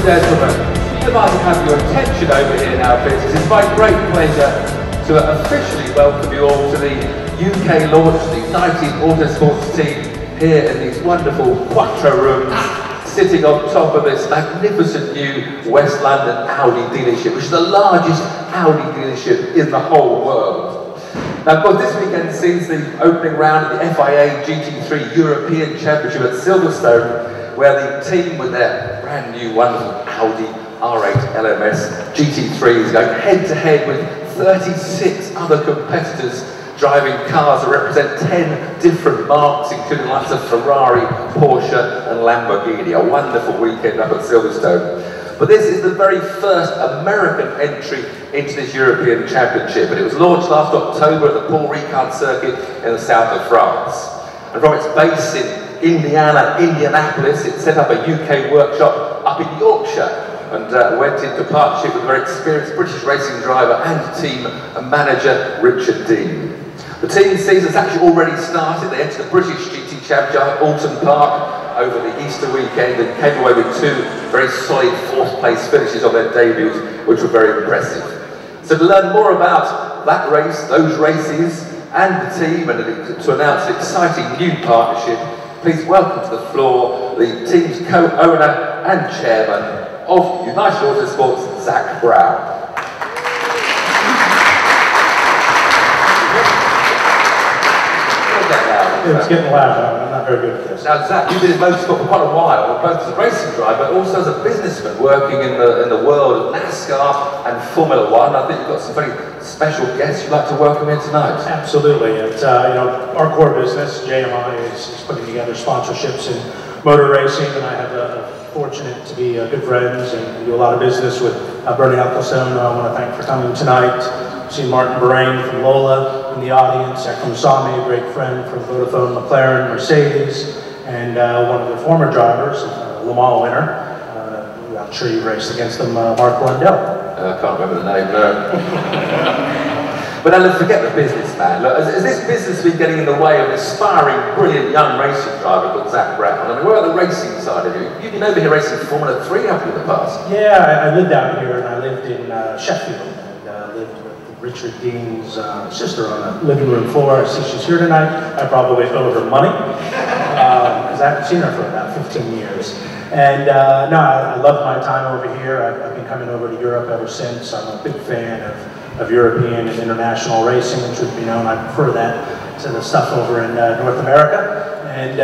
gentlemen, if I can have your attention over here now, please. It's my great pleasure to officially welcome you all to the UK launch of the United Autosports team here in these wonderful Quattro rooms, sitting on top of this magnificent new West London Audi dealership, which is the largest Audi dealership in the whole world. Now, of course, this weekend sees the opening round of the FIA GT3 European Championship at Silverstone, where the team with their brand new wonderful Audi R8 LMS GT3 is going head-to-head with 36 other competitors driving cars that represent 10 different marques, including lots of Ferrari, Porsche and Lamborghini. A wonderful weekend up at Silverstone. But this is the very first American entry into this European Championship, and it was launched last October at the Paul Ricard circuit in the south of France. And from its base in Indianapolis, it set up a UK workshop up in Yorkshire and went into partnership with a very experienced British racing driver and team manager, Richard Dean. The team season's actually already started. They entered the British GT Championship at Alton Park over the Easter weekend and came away with two very solid fourth place finishes on their debuts, which were very impressive. So to learn more about that race, those races, and the team, and to announce an exciting new partnership, please welcome to the floor the team's co-owner and chairman of United Autosports, Zach Brown. It's getting loud. I'm not very good at this. Now, Zach, you've been in motorsport for quite a while, both as a racing driver, but also as a businessman working in the world of NASCAR and Formula One. I think you've got some very special guests you'd like to welcome here tonight. Absolutely. It's, our core business, JMI, is putting together sponsorships in motor racing, and I have fortunate to be good friends and do a lot of business with Bernie Ecclestone, who I want to thank for coming tonight. I've seen Martin Bahrain from Lola in the audience, Ekram Sami, a great friend from Vodafone, McLaren, Mercedes, and one of the former drivers, Le Mans winner. I'm sure you raced against them, Mark Blundell. I can't remember the name, no. But now, look, forget the business, man. Look, has this business been getting in the way of an aspiring, brilliant young racing driver called Zach Brown? I mean, where are the racing side of you? You've been over here racing Formula 3 up in the past. Yeah, I lived out here, and I lived in Sheffield, and lived with Richard Dean's sister on the living room floor. I see she's here tonight. I probably owe her money, because I haven't seen her for about 15 years. And no, I love my time over here. I've been coming over to Europe ever since. I'm a big fan of European and international racing, and truth be known, I prefer that to the stuff over in North America. And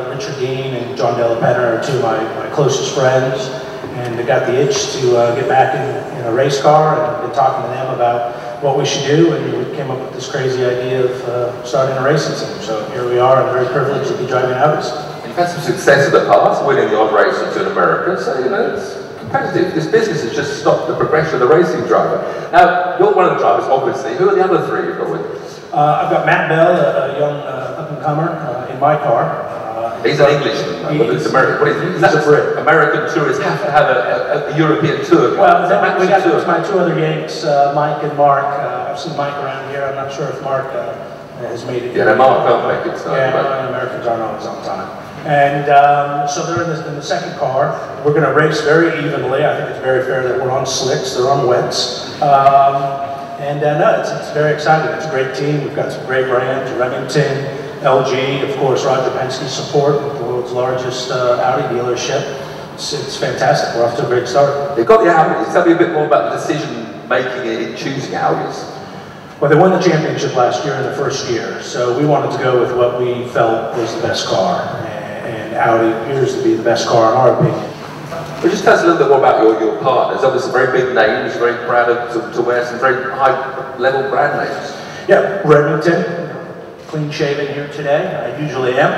Richard Dean and John Della Penna are two of my closest friends, and they got the itch to get back in a race car, and I've been talking to them about what we should do, and we came up with this crazy idea of starting a racing team. So here we are. I'm very privileged to be driving Audis. You've had some success in the past, winning the odd race or two in America, so it's competitive. This business has just stopped the progression of the racing driver. Now, you're one of the drivers, obviously. Who are the other three you've got with you? I've got Matt Bell, a young up-and-comer in my car. He's an Englishman, but it's American. What is that? He's a Brit. American tourists have to have a European tour. Well, we got my two other Yanks, Mike and Mark. I've seen Mike around here. I'm not sure if Mark has made it. Yeah, no, Mark can't make it. Yeah, Americans aren't always on time. And so they're in the second car. We're going to race very evenly. I think it's very fair that we're on slicks, they're on wets. No, it's very exciting. It's a great team. We've got some great brands, Remington, LG, of course, Roger Penske's support with the world's largest Audi dealership. It's fantastic. We're off to a great start. You've got the Audis. Tell me a bit more about the decision making in choosing Audis. Well, they won the championship last year in the first year, so we wanted to go with what we felt was the best car. And Audi appears to be the best car in our opinion. Well, just tell us a little bit more about your partners. Obviously, very big names. You're very proud to wear some very high-level brand names. Yeah, Remington. Clean shaven here today. I usually am.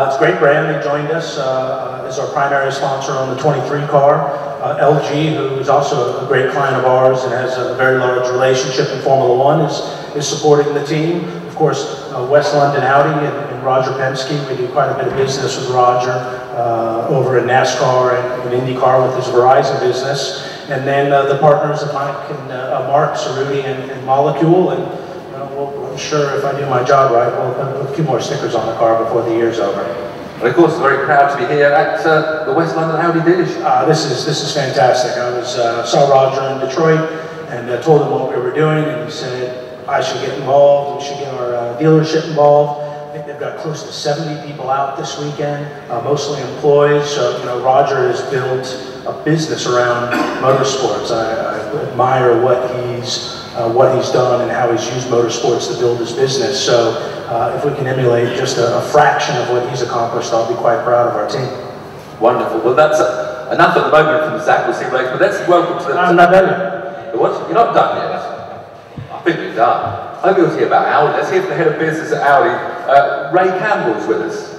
It's a great brand. They joined us as our primary sponsor on the 23 car. LG, who is also a great client of ours and has a very large relationship in Formula One, is supporting the team. Of course, West London Audi and Roger Penske. We do quite a bit of business with Roger over in NASCAR and IndyCar with his Verizon business. And then the partners of Mike and Mark, Cerruti and Molecule. And I'm sure if I do my job right, we'll put a few more stickers on the car before the year's over. And of course, very proud to be here at the West London Audi dealership. This is fantastic. I saw Roger in Detroit and told him what we were doing, and he said I should get involved. We should get our dealership involved. I think they've got close to 70 people out this weekend, mostly employees. So Roger has built a business around motorsports. I admire what he's done and how he's used motorsports to build his business. So if we can emulate just a fraction of what he's accomplished, I'll be quite proud of our team. Wonderful. Well, that's enough at the moment from Zach. We'll see you later. But let's welcome to the... I'm not done yet. What? You're not done yet? I think you're done. I hope you'll hear about Audi. Let's hear from the head of business at Audi. Ray Campbell's with us.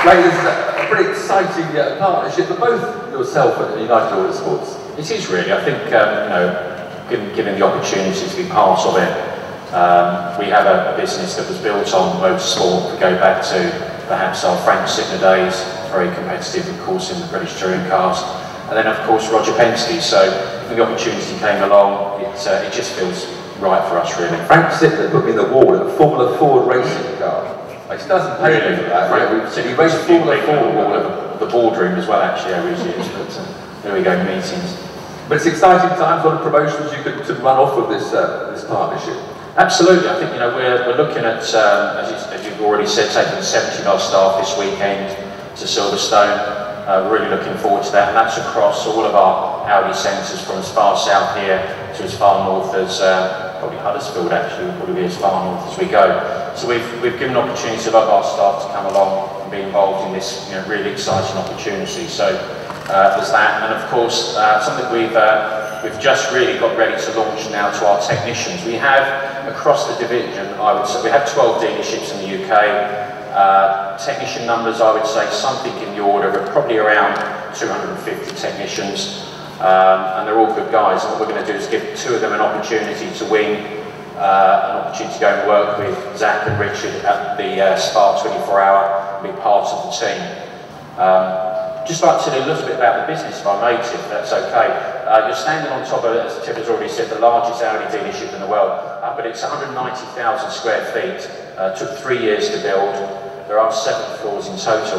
Ray, this is a pretty exciting partnership for both yourself and United Autosports. It is really. I think given the opportunity to be part of it, we have a business that was built on motorsport. We go back to perhaps our Frank Sittner days, very competitive, of course, in the British touring cars, and then of course Roger Penske. So when the opportunity came along, it just feels right for us, really. Frank Sittner put me in the wall in a Formula Ford racing car. He doesn't pay me for that. He raced Formula Ford at the boardroom as well, actually, over his years. But there we go, meetings. But it's exciting times. What promotions you could run off with this partnership? Absolutely. I think we're looking at, as you've already said, taking 70 of our staff this weekend to Silverstone. We're really looking forward to that, and that's across all of our Audi centres, from as far south here to as far north as probably Huddersfield. Actually, we'll probably be as far north as we go. So we've given opportunity to other our staff to come along and be involved in this really exciting opportunity. So there's that, and of course something we've just really got ready to launch now to our technicians. We have across the division, I would say, we have 12 dealerships in the UK. Technician numbers, I would say something in the order of probably around 250 technicians, and they're all good guys. And what we're going to do is give 2 of them an opportunity to win, an opportunity to go and work with Zach and Richard at the Spa 24-hour, and be part of the team. Just like to tell you a little bit about the business, if I may, Tiff, if that's okay. You're standing on top of, as Tiff has already said, the largest Audi dealership in the world, but it's 190,000 square feet. Took 3 years to build. There are 7 floors in total.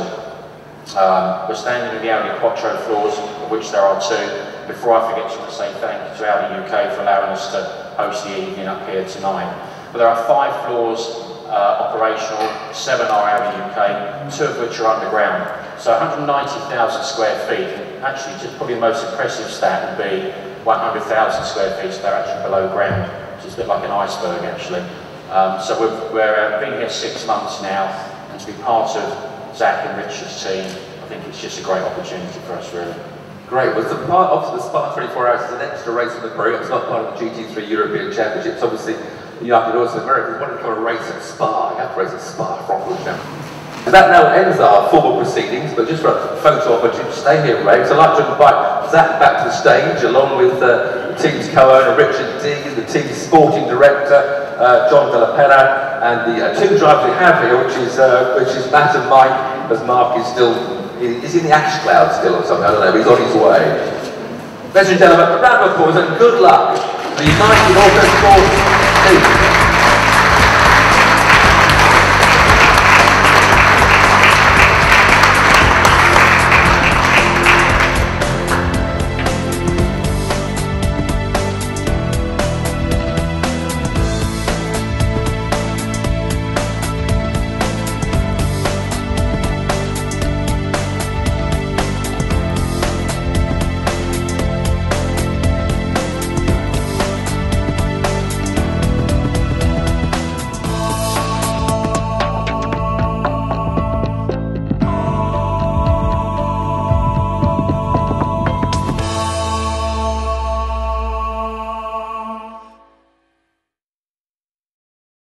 We're standing in the Audi Quattro floors, of which there are 2. Before I forget, I want to say thank you to Audi UK for allowing us to host the evening up here tonight. But there are 5 floors operational, 7 are Audi UK, 2 of which are underground. So 190,000 square feet, and actually just probably the most impressive stat would be 100,000 square feet, so they're actually below ground, which is a bit like an iceberg actually. So we've been here 6 months now, and to be part of Zach and Richard's team, I think it's just a great opportunity for us, really. Great. Well, the part of the Spa 24 Hours is an extra race in the program. It's not part of the GT3 European Championships. Obviously, United Autosports Americans wanted to come and race at Spa. You have to race at Spa, Francorchamps now. That now ends our formal proceedings, but just for a photo opportunity, stay here, Ray. So I'd like to invite Zach back to the stage, along with the team's co-owner Richard Dean, the team's sporting director John Della Pena, and the 2 drivers we have here, which is Matt and Mike, as Mark is still, is in the ash cloud still or something, I don't know, but he's on his way. Ladies and gentlemen, a round of applause and good luck to the United Autosports team.